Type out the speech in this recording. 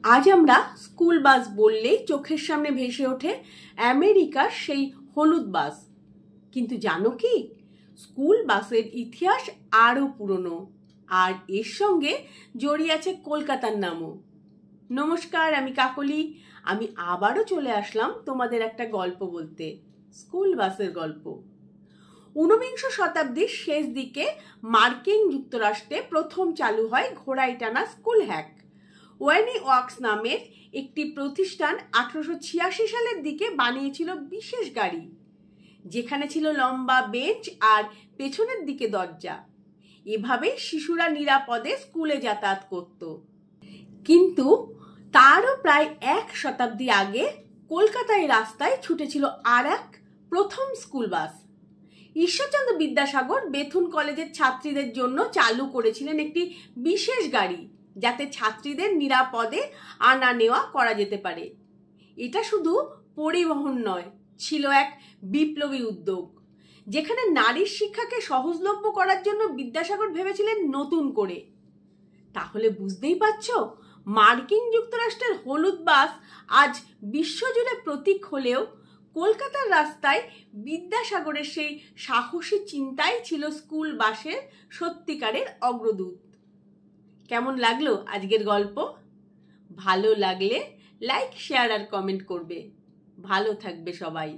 আজ আমরা school bus বললেই চোখের সামনে ভেসে ওঠে আমেরিকার সেই হলুদ বাস। কিন্তু জানো কি, স্কুল বাসের ইতিহাস আরও পুরনো, আর এর সঙ্গে জড়িয়ে আছে কলকাতার নামও। নমস্কার, আমি কাকলি। আমি আবারও চলে আসলাম তোমাদের একটা গল্প বলতে, স্কুল বাসের গল্প। ঊনবিংশ শতাব্দীর শেষ দিকে মার্কিন যুক্তরাষ্ট্রে প্রথম চালু হয় ঘোড়ায় টানা স্কুল হ্যাক। ওয়ানি ওয়ার্কস নামের একটি প্রতিষ্ঠান 1886 সালের দিকে বানিয়েছিল বিশেষ গাড়ি, যেখানে ছিল লম্বা বেঞ্চ আর পেছনের দিকে দরজা। এভাবে শিশুরা নিরাপদে স্কুলে যাতায়াত করত। কিন্তু তারও প্রায় এক শতাব্দী আগে কলকাতায় রাস্তায় ছুটেছিল আর এক প্রথম school bus. Ishwarchandra Vidyasagar Bethune কলেজের ছাত্রীদের জন্য চালু করেছিলেন একটি বিশেষ গাড়ি, যাতে ছাত্রীদের নিরাপদে আনা নেওয়া করা যেতে পারে। এটা শুধু পরিবহন নয়, ছিল এক বিপ্লবী উদ্যোগ, যেখানে নারীর শিক্ষাকে সহজলভ্য করার জন্য বিদ্যাসাগর ভেবেছিলেন নতুন করে। তাহলে বুঝতেই পারছো, মার্কিন যুক্তরাষ্ট্রের হলুদ বাস আজ বিশ্বজুড়ে প্রতীক হলেও কলকাতার রাস্তায় বিদ্যাসাগরের সেই সাহসী চিন্তাই ছিল স্কুল বাসের সত্যিকারের অগ্রদূত। কেমন লাগলো আজকের গল্প? ভালো লাগলে লাইক, শেয়ার আর কমেন্ট করবে। ভালো থাকবে সবাই।